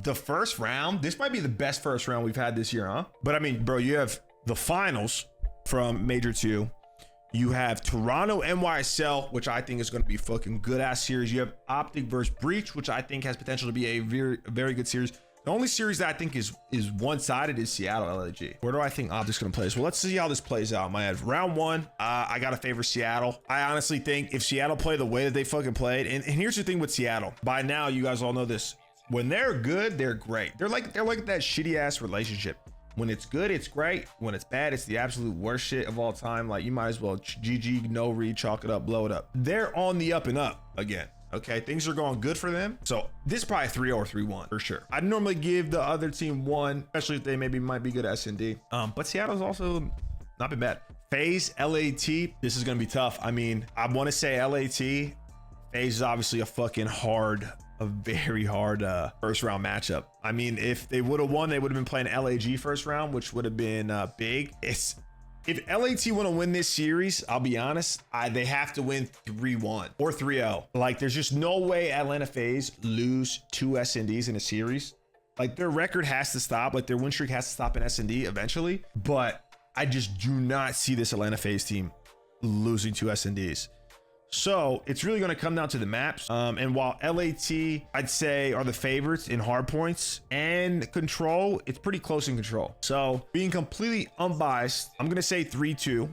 the first round, this might be the best first round we've had this year, huh? But I mean, bro, you have the finals from Major 2. You have Toronto NYSL, which I think is going to be fucking good ass series. You have Optic versus Breach, which I think has potential to be a very good series. The only series that I think is one-sided is Seattle LAG. Where do I think Optic's gonna play? So let's see how this plays out. My round 1, I gotta favor Seattle. I honestly think if Seattle play the way that they fucking played, and here's the thing with Seattle. By now, you guys all know this. When they're good, they're great. They're like that shitty ass relationship. When it's good, it's great. When it's bad, it's the absolute worst shit of all time. Like you might as well GG, no read, chalk it up, blow it up. They're on the up and up again. Okay, things are going good for them. So this is probably 3-0 or 3-1 for sure. I'd normally give the other team 1, especially if they might be good at S&D. But Seattle's also not been bad. FaZe, LAT, this is gonna be tough. I mean, I wanna say LAT. FaZe is obviously a very hard first round matchup. I mean, if they would have won, they would have been playing LAG first round, which would have been big. If LAT want to win this series, I'll be honest, they have to win 3-1 or 3-0. Like, there's just no way Atlanta FaZe lose 2 S&Ds in a series. Like, their record has to stop. Like, their win streak has to stop in S&D eventually. But I just do not see this Atlanta FaZe team losing 2 S&Ds. So it's really going to come down to the maps. And while LAT, I'd say, are the favorites in hard points and control, it's pretty close in control. So being completely unbiased, I'm going to say 3-2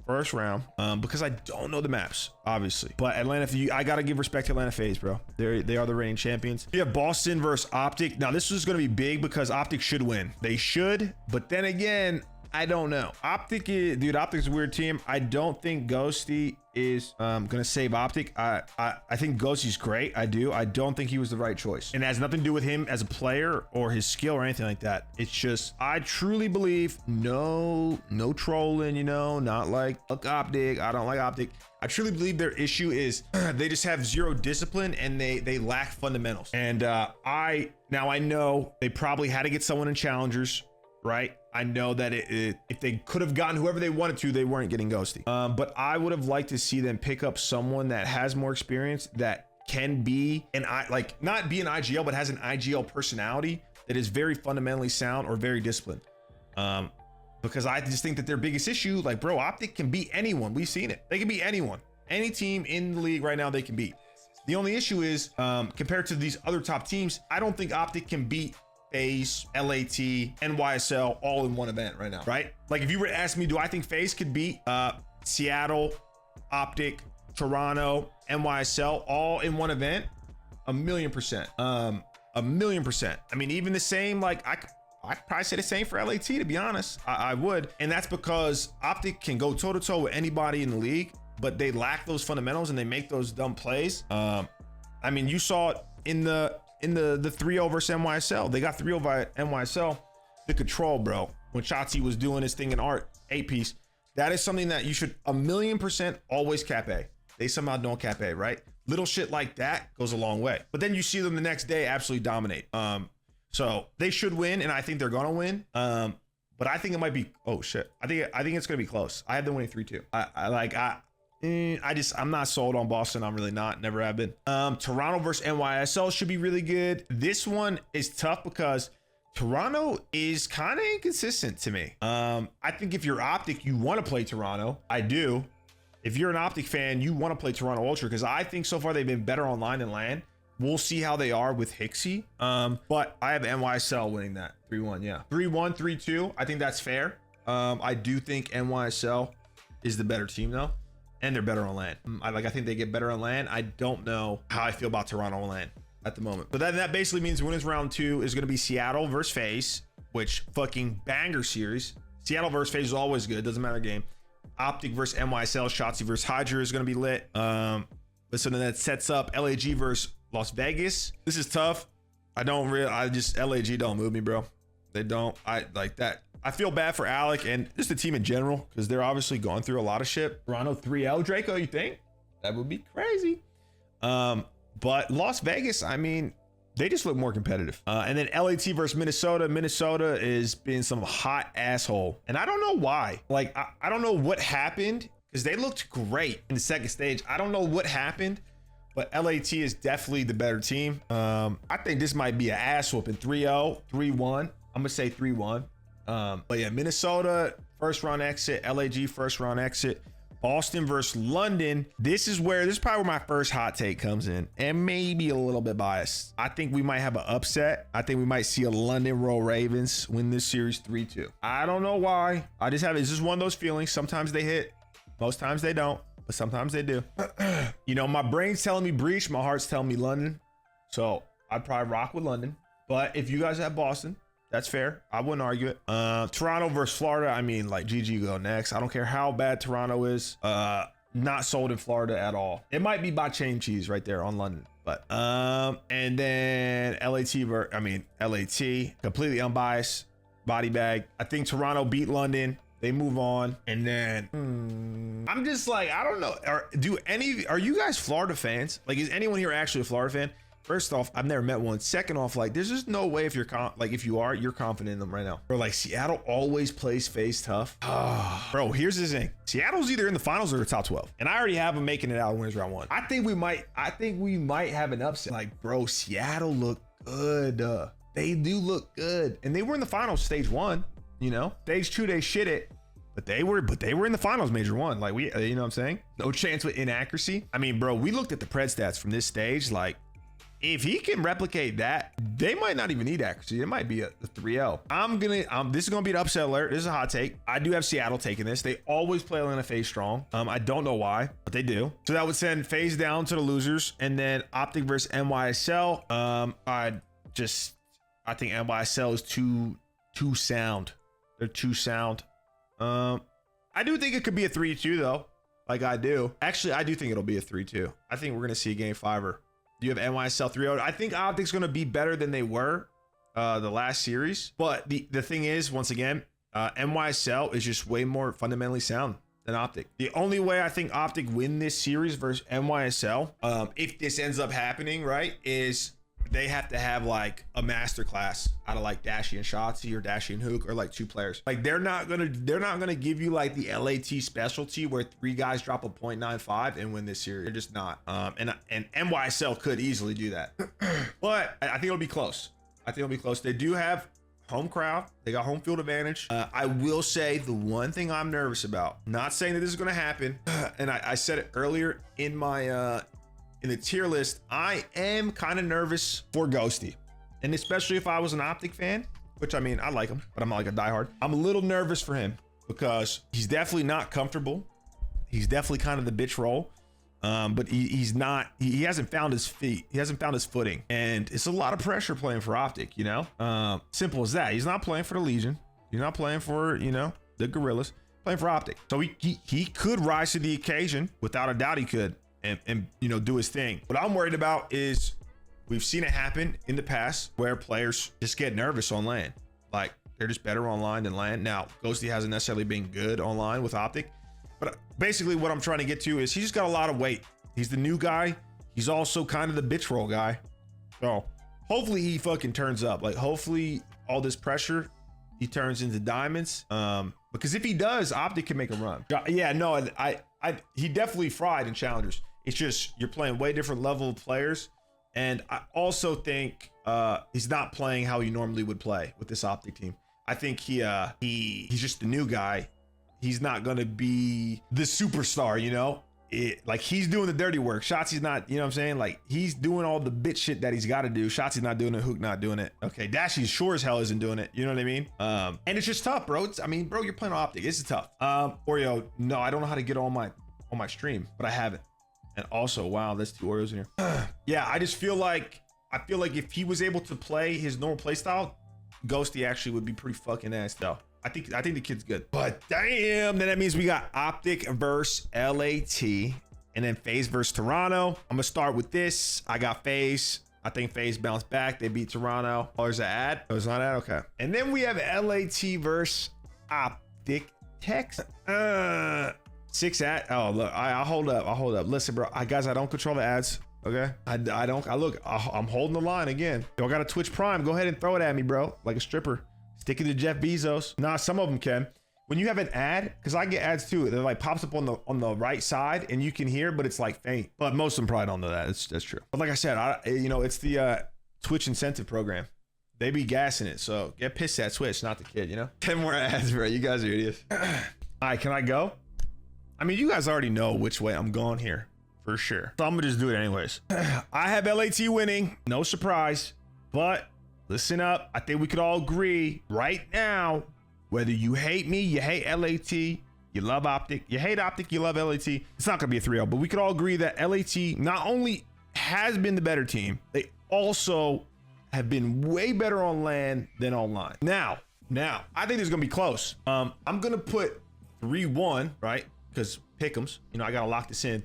first round because I don't know the maps, obviously. But Atlanta, I got to give respect to Atlanta FaZe, bro. They are the reigning champions. We have Boston versus Optic. Now, this is going to be big because Optic should win. They should. But then again, I don't know. Optic's a weird team. I don't think Ghosty is gonna save Optic. I think Ghosty's great. I don't think he was the right choice. And it has nothing to do with him as a player or his skill or anything like that. It's just, I truly believe no trolling, you know, not like fuck Optic. I don't like Optic. I truly believe their issue is they just have zero discipline and they lack fundamentals. And I know they probably had to get someone in challengers, right? I know that if they could have gotten whoever they wanted to, they weren't getting Ghosty. But I would have liked to see them pick up someone that has more experience, that can be not be an IGL, but has an IGL personality that is very fundamentally sound or very disciplined. Because I just think that their biggest issue, like, bro, Optic can beat anyone. We've seen it. They can beat anyone. Any team in the league right now, they can beat. The only issue is, compared to these other top teams, I don't think Optic can beat FaZe, LAT, NYSL all in one event right now, right? Like, if you were to ask me, do I think FaZe could beat Seattle, Optic, Toronto, NYSL all in one event? 1,000,000%. 1,000,000%. I mean, even the same, like, I'd probably say the same for LAT, to be honest. I would. And that's because Optic can go toe to toe with anybody in the league, but they lack those fundamentals and they make those dumb plays. I mean, you saw it in the 3-0 versus NYSL. They got 3-0 by NYSL. The control, bro. When Shotzi was doing his thing in art, 8-piece, that is something that you should 1,000,000% always cap A. They somehow don't cap A, right? Little shit like that goes a long way. But then you see them the next day absolutely dominate. So they should win, and I think they're gonna win. But I think it might be, oh shit. I think it's gonna be close. I have them winning 3-2. I'm not sold on Boston. I'm really not. Never have been. Toronto versus NYSL should be really good. This one is tough because Toronto is kind of inconsistent to me. I think if you're Optic, you want to play Toronto. I do. If you're an Optic fan, you want to play Toronto Ultra because I think so far they've been better online than LAN. We'll see how they are with Hixie. But I have NYSL winning that 3-1. Yeah, 3-1, 3-2. I think that's fair. I do think NYSL is the better team though. And they're better on LAN. I think they get better on LAN. I don't know how I feel about Toronto on LAN at the moment. But that basically means winners round 2 is going to be Seattle versus FaZe, which fucking banger series. Seattle versus FaZe is always good. Doesn't matter game. Optic versus NYSL, Shotzi versus Hydra is going to be lit. Listen, that sets up LAG versus Las Vegas. This is tough. LAG don't move me, bro. They don't. I like that. I feel bad for Alec and just the team in general because they're obviously going through a lot of shit. Toronto 3-0, Draco, you think? That would be crazy. But Las Vegas, I mean, they just look more competitive. And then LAT versus Minnesota. Minnesota is being some hot asshole. And I don't know why. Like, I don't know what happened because they looked great in the second stage. I don't know what happened, but LAT is definitely the better team. I think this might be an ass whooping. 3-0, 3-1. I'm gonna say 3-1. But yeah, Minnesota first round exit, LAG first round exit, Boston versus London. This is probably where my first hot take comes in, and maybe a little bit biased. I think we might have an upset. I think we might see a London Roll Ravens win this series 3-2. I don't know why. It's just one of those feelings. Sometimes they hit, most times they don't, but sometimes they do. You know, my brain's telling me Breach, my heart's telling me London. So I'd probably rock with London. But if you guys have Boston, that's fair. I wouldn't argue it. Toronto versus Florida. I mean, like, GG go next. I don't care how bad Toronto is. Not sold in Florida at all. It might be by chain cheese right there on London. But and then LAT, completely unbiased, body bag. I think Toronto beat London. They move on. And then I'm just like, I don't know. Are you guys Florida fans? Like, is anyone here actually a Florida fan? First off, I've never met one. Second off, like, there's just no way if you're you're confident in them right now. Or like, Seattle always plays FaZe tough. Bro, here's the thing. Seattle's either in the finals or the top 12. And I already have them making it out of winners round 1. I think we might have an upset. Like, bro, Seattle look good. They do look good. And they were in the finals stage 1, you know? Stage 2, they shit it. But they were in the finals major 1. Like, you know what I'm saying? No chance with inaccuracy. I mean, bro, we looked at the pred stats from this stage, like, if he can replicate that, they might not even need accuracy. It might be a 3-0. This is gonna be an upset alert. This is a hot take. I do have Seattle taking this. They always play Atlanta FaZe strong. I don't know why, but they do. So that would send FaZe down to the losers, and then Optic versus NYSL. I think NYSL is too sound. They're too sound. I do think it could be a 3-2 though. Like, I do. Actually, I do think it'll be a 3-2. I think we're gonna see a game 5er. You have NYSL 3-0. I think Optic's going to be better than they were the last series. But the thing is, once again, NYSL is just way more fundamentally sound than Optic. The only way I think Optic win this series versus NYSL, if this ends up happening, right, is they have to have like a masterclass out of like Dashy and Shotzi or Dashy and Hook, or like 2 players. Like, they're not gonna give you like the LAT specialty where 3 guys drop a 0.95 and win this series. They're just not. And NYSL could easily do that. But I think it'll be close. They do have home crowd. They got home field advantage. I will say the one thing I'm nervous about, not saying that this is gonna happen, and I said it earlier in my in the tier list, I am kind of nervous for Ghosty. And especially if I was an Optic fan, which, I mean, I like him, but I'm not like a diehard. I'm a little nervous for him because he's definitely not comfortable. He's definitely kind of the bitch role. But he hasn't found his feet. He hasn't found his footing. And it's a lot of pressure playing for Optic, you know? Simple as that. He's not playing for the Legion. He's not playing for, you know, the Gorillas. Playing for Optic. So he could rise to the occasion. Without a doubt he could. And you know, do his thing. What I'm worried about is we've seen it happen in the past where players just get nervous on LAN. Like, they're just better online than LAN. Now, Ghosty hasn't necessarily been good online with Optic, but basically what I'm trying to get to is he just got a lot of weight. He's the new guy. He's also kind of the bitch roll guy. So hopefully he fucking turns up. Like, hopefully all this pressure, he turns into diamonds. Because if he does, Optic can make a run. Yeah, no, he definitely fried in challengers. It's just you're playing way different level of players, and I also think he's not playing how he normally would play with this Optic team. I think he's just the new guy. He's not gonna be the superstar, you know. Like, he's doing the dirty work. Shotzi's not, you know what I'm saying? Like, he's doing all the bitch shit that he's got to do. Shotzi's not doing it. Hook not doing it. Okay, Dashy sure as hell isn't doing it. You know what I mean? And it's just tough, bro. Bro, you're playing Optic. It's tough. Oreo, no, I don't know how to get on my stream, but I haven't. And also, wow, there's 2 Oreos in here. Yeah, I feel like if he was able to play his normal play style, Ghosty actually would be pretty fucking ass though. I think the kid's good, but damn, then that means we got Optic versus LAT, and then FaZe versus Toronto. I'm gonna start with this. I got FaZe. I think FaZe bounced back. They beat Toronto. Oh, there's an ad. Oh, it's not an ad. Okay. And then we have LAT versus Optic. Text. 6 ad. Oh, look. I'll hold up. Listen, bro. Guys, I don't control the ads. Okay. I don't. I'm holding the line again. Y'all got a Twitch Prime. Go ahead and throw it at me, bro. Like a stripper. Sticking to Jeff Bezos. Nah, some of them can. when you have an ad, because I get ads too, it like pops up on the right side and you can hear, but it's like faint. But most of them probably don't know that. That's true. But like I said, it's the Twitch incentive program. They be gassing it, so get pissed at Twitch, not the kid, 10 more ads, bro. You guys are idiots. All right, can I go? I mean, you guys already know which way I'm going here, for sure. So I'm gonna just do it anyways. I have LAT winning, no surprise. But listen up, I think we could all agree right now, whether you hate me, you hate LAT, you love Optic, you hate Optic, you love LAT, it's not gonna be a 3-0, but we could all agree that LAT not only has been the better team, they also have been way better on LAN than online. Now, I think this is gonna be close. I'm gonna put 3-1, right? Because pick'ems, I gotta lock this in.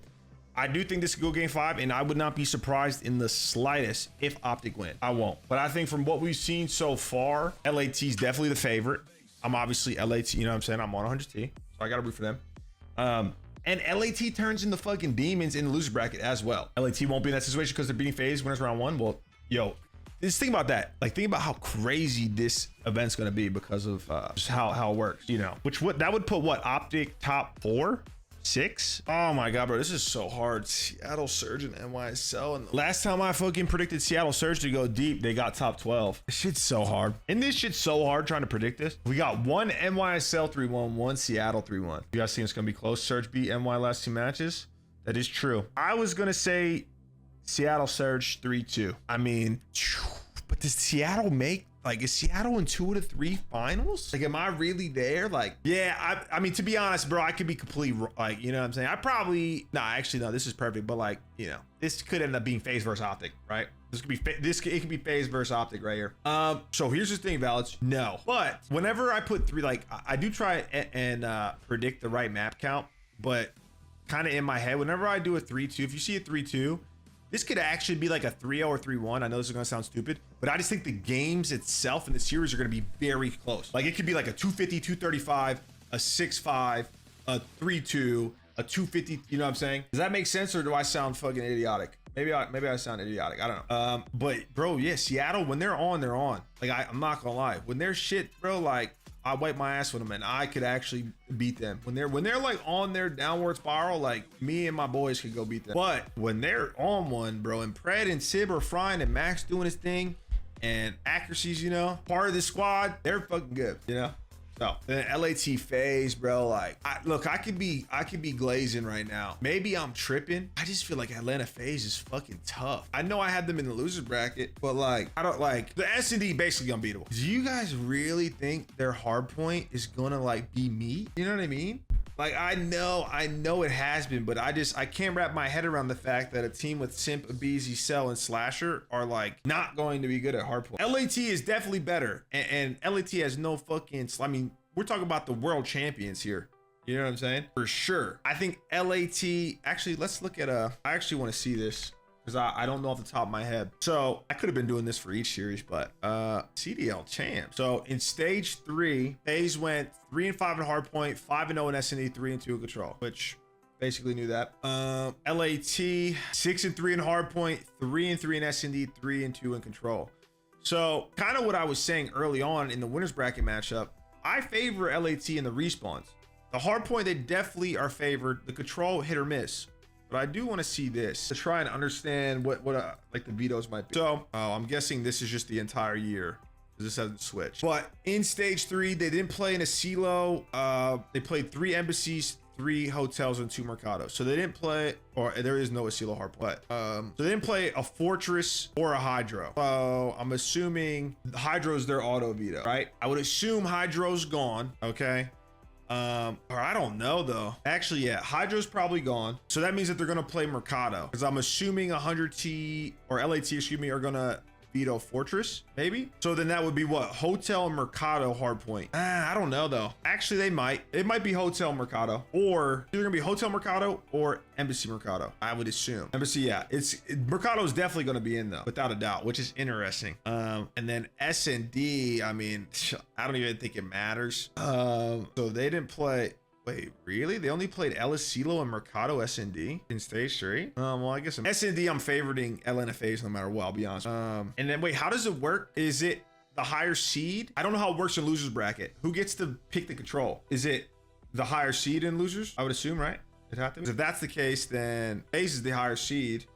I do think this could go game 5, and I would not be surprised in the slightest if Optic win. I won't. But I think from what we've seen so far, LAT is definitely the favorite. I'm obviously LAT, you know what I'm saying? I'm on 100T, so I gotta root for them. And LAT turns into fucking demons in the loser bracket as well. LAT won't be in that situation because they're beating FaZe when it's round 1. Well, yo, just think about that. Like, think about how crazy this event's gonna be because of just how it works, that would put what, Optic top 4? 6? Oh my god, bro, this is so hard. Seattle Surge and NYSL, and last time I fucking predicted Seattle Surge to go deep, they got top 12. This shit's so hard. And this shit's so hard trying to predict this. We got one NYSL 3-1, one Seattle 3-1. You guys think it's gonna be close? Surge beat NY last 2 matches. That is true. I was gonna say Seattle Surge 3-2. I mean, but does Seattle make, like, is Seattle in 2 of the 3 finals? Like, am I really there? Like, yeah, I mean, to be honest, bro, I could be completely, like, you know what I'm saying? I probably, actually, no, this is perfect, but like, this could end up being FaZe versus Optic, right? This could be, it could be FaZe versus Optic right here. So here's the thing, Valage, no. But whenever I put 3, like, I do try and predict the right map count, but kind of in my head, whenever I do a 3-2, if you see a 3-2, this could actually be like a 3-0 or 3-1. I know this is gonna sound stupid, but I just think the games itself and the series are gonna be very close. Like, it could be like a 250, 235, a 6-5, a 3-2, a 250. You know what I'm saying? Does that make sense, or do I sound fucking idiotic? Maybe I sound idiotic. I don't know. But bro, yeah, Seattle, when they're on, they're on. Like, I'm not gonna lie. When they're shit, bro, like, I wipe my ass with them, and I could actually beat them. When they're like on their downward spiral, like, me and my boys could go beat them. But when they're on one, bro, and Pred and Sib are frying and Max doing his thing, and accuracies, part of this squad, they're fucking good, So then LAT FaZe, bro, like, I could be glazing right now. Maybe I'm tripping. I just feel like Atlanta FaZe is fucking tough. I know I had them in the loser bracket, but like, I don't, like, the S&D basically unbeatable. Do you guys really think their hard point is gonna like be me? You know what I mean? Like, I know it has been, but I can't wrap my head around the fact that a team with Simp, Abizi, Cell, and Slasher are like not going to be good at hardpoint. LAT is definitely better, and LAT has no fucking, I mean, we're talking about the world champions here. You know what I'm saying? For sure. I think LAT, actually, let's look at I actually want to see this, because I don't know off the top of my head. So I could have been doing this for each series, but CDL champ. So in stage 3, FaZe went 3-5 in hardpoint, 5-0 in S&D, 3-2 in control, which basically knew that. LAT 6-3 in hardpoint, 3-3 in S&D, 3-2 in control. So kind of what I was saying early on in the winners bracket matchup, I favor LAT in the respawns. The hardpoint, they definitely are favored. The control, hit or miss. But I do want to see this to try and understand what like the vetoes might be. So I'm guessing this is just the entire year, because this hasn't switched. But in stage 3, they didn't play in a silo. They played 3 embassies, 3 hotels, and 2 mercados. So they didn't play, or there is no asilo hardpoint. So they didn't play a fortress or a hydro. So I'm assuming the hydro is their auto veto, right? I would assume hydro's gone. Okay. Or I don't know though. Actually, yeah, hydro's probably gone. So that means that they're gonna play mercado, because I'm assuming 100T or LAT, excuse me, are gonna veto fortress, maybe. So then that would be what, hotel and mercado hardpoint. I don't know though. Actually, it might be hotel mercado, or either gonna be hotel mercado or embassy mercado, I would assume. Embassy, yeah, mercado is definitely gonna be in though, without a doubt, which is interesting. And then S&D, I mean, I don't even think it matters. So they didn't play. Wait, really? They only played Ellis, Silo, and Mercado S&D in stage 3? Well, I guess S&D, I'm favoriting LNFAs no matter what, I'll be honest. And then wait, how does it work? Is it the higher seed. I don't know how it works in losers bracket. Who gets to pick the control? Is it the higher seed in losers? I would assume, right? It have to be. If that's the case, then FaZe is the higher seed,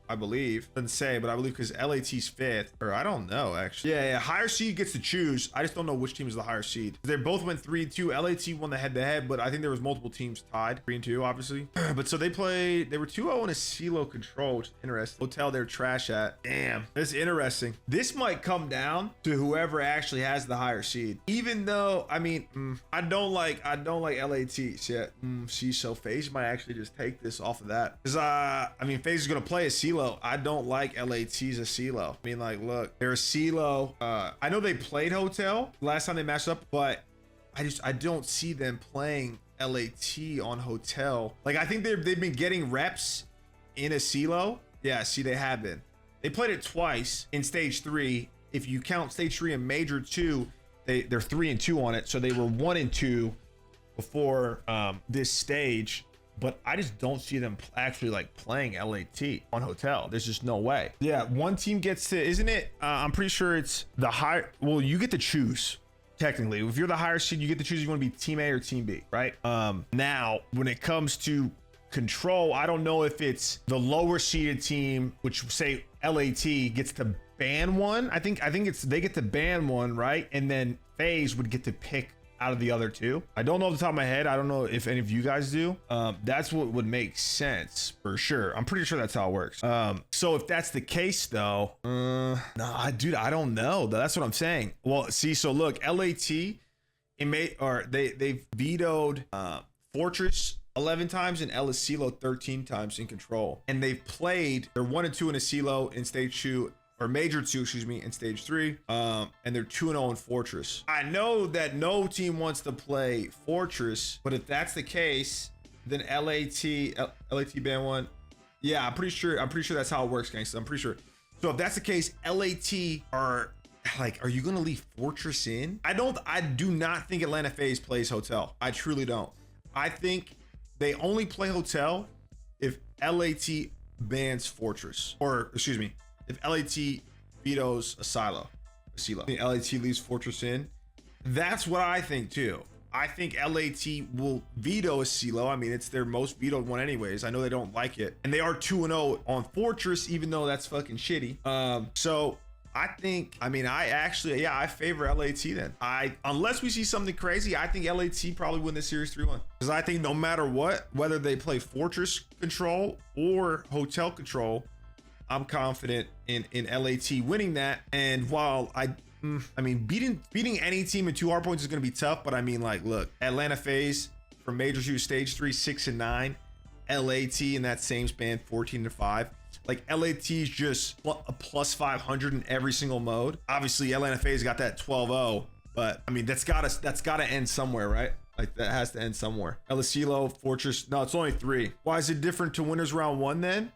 I believe. Doesn't say, but I believe because LAT's 5th, or I don't know actually. Yeah, higher seed gets to choose. I just don't know which team is the higher seed. They both went 3-2. LAT won the head-to-head, but I think there was multiple teams tied 3-2, obviously. But so they were 2-0 in a CeeLo control, which is interesting. Hotel they're trash at. Damn, that's interesting. This might come down to whoever actually has the higher seed. Even though, I mean, I don't like LATs yet. See, so FaZe might actually just take this off of that. Because I mean, FaZe is gonna play a CeeLo. I don't like LAT's a CeeLo. I mean, like, look, they're a CeeLo. I know they played Hotel last time they matched up, but I don't see them playing LAT on Hotel. Like, I think they've been getting reps in a CeeLo. Yeah, see, they have been. They played it twice in stage 3. If you count stage 3 and major 2, they're 3-2 on it. So they were 1-2 before this stage. But I just don't see them actually like playing LAT on Hotel. There's just no way. Yeah, one team gets to, isn't it? I'm pretty sure it's the higher. Well, you get to choose technically. If you're the higher seed, you get to choose if you want to be team A or team B, right? Now, when it comes to control, I don't know if it's the lower seeded team, which say LAT gets to ban one. I think it's they get to ban one, right? And then FaZe would get to pick out of the other two. I don't know off the top of my head. I don't know if any of you guys do. That's what would make sense for sure. I'm pretty sure that's how it works. So if that's the case though, nah, dude, I don't know. That's what I'm saying. Well, see, so look, LAT, they've vetoed Fortress 11 times and CeeLo 13 times in control. And they're 1-2 in a CeeLo in stage 2. Or major 2, excuse me, in stage 3. And they're 2-0 in Fortress. I know that no team wants to play Fortress, but if that's the case, then LAT ban one. Yeah, I'm pretty sure that's how it works, guys. I'm pretty sure. So if that's the case, LAT are you gonna leave Fortress in? I do not think Atlanta FaZe plays Hotel. I truly don't. I think they only play Hotel if LAT bans Fortress. Or excuse me, if LAT vetoes a CeeLo. LAT leaves Fortress in. That's what I think too. I think LAT will veto a CeeLo. I mean, it's their most vetoed one anyways. I know they don't like it. And they are 2-0 on Fortress, even though that's fucking shitty. So I think, I mean, I favor LAT then. Unless we see something crazy, I think LAT probably win this series 3-1. Because I think no matter what, whether they play Fortress control or Hotel control, I'm confident in LAT winning that. And while I mean, beating any team in 2 hard points is going to be tough, but I mean, like, look, Atlanta FaZe from Major 2 stage 3 6-9, LAT in that same span 14-5. Like, LAT is just a plus 500 in every single mode. Obviously, Atlanta FaZe got that 12-0, but I mean, that's gotta end somewhere, right? Like, that has to end somewhere. CeeLo, Fortress, no, it's only 3. Why is it different to winners round 1 then?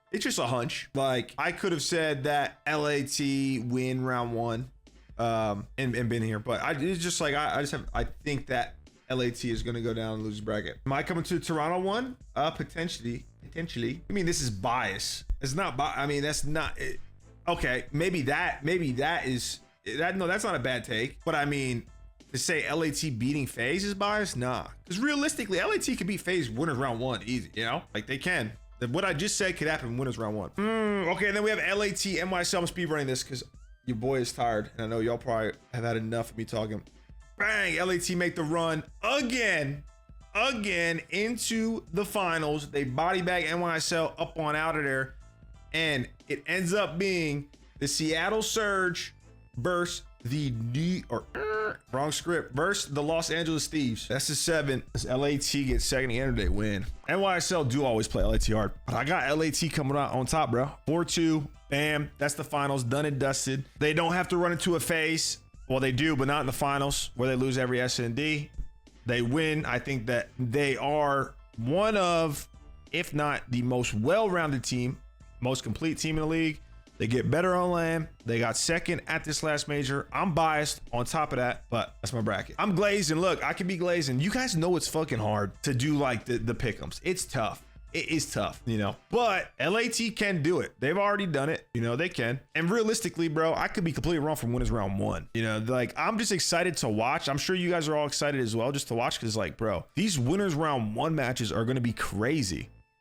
It's just a hunch. Like, I could have said that LAT win round 1 and been here, but it's just like I think that LAT is going to go down and lose bracket. Am I coming to Toronto 1? Potentially. I mean, this is bias. It's not I mean, that's not it. Okay, maybe that is that. No, that's not a bad take, but I mean, to say LAT beating FaZe is biased, nah, because realistically LAT could beat FaZe winners round 1 easy, you know, like they can. What I just said could happen winners round 1. Okay, then we have LAT, NYSL. I'm speed running this because your boy is tired. And I know y'all probably have had enough of me talking. Bang, LAT make the run again into the finals. They body bag NYSL up on out of there. And it ends up being the Seattle Surge versus the versus the Los Angeles Thieves. That's the 7. As LAT gets second and they win. NYSL do always play LAT hard, but I got LAT coming out on top, bro. 4-2, bam. That's the finals, done and dusted. They don't have to run into a FaZe. Well, they do, but not in the finals where they lose every S&D. They win. I think that they are one of, if not the most well-rounded team, most complete team in the league. They get better on land. They got second at this last major. I'm biased on top of that, but that's my bracket. I'm glazing. Look, I can be glazing. You guys know it's fucking hard to do like the pick'ems. It's tough. it is tough, you know, but LAT can do it. They've already done it, you know, they can. And realistically, bro, I could be completely wrong from winners round 1. You know, like, I'm just excited to watch. I'm sure you guys are all excited as well just to watch, because like, bro, these winners round 1 matches are going to be crazy.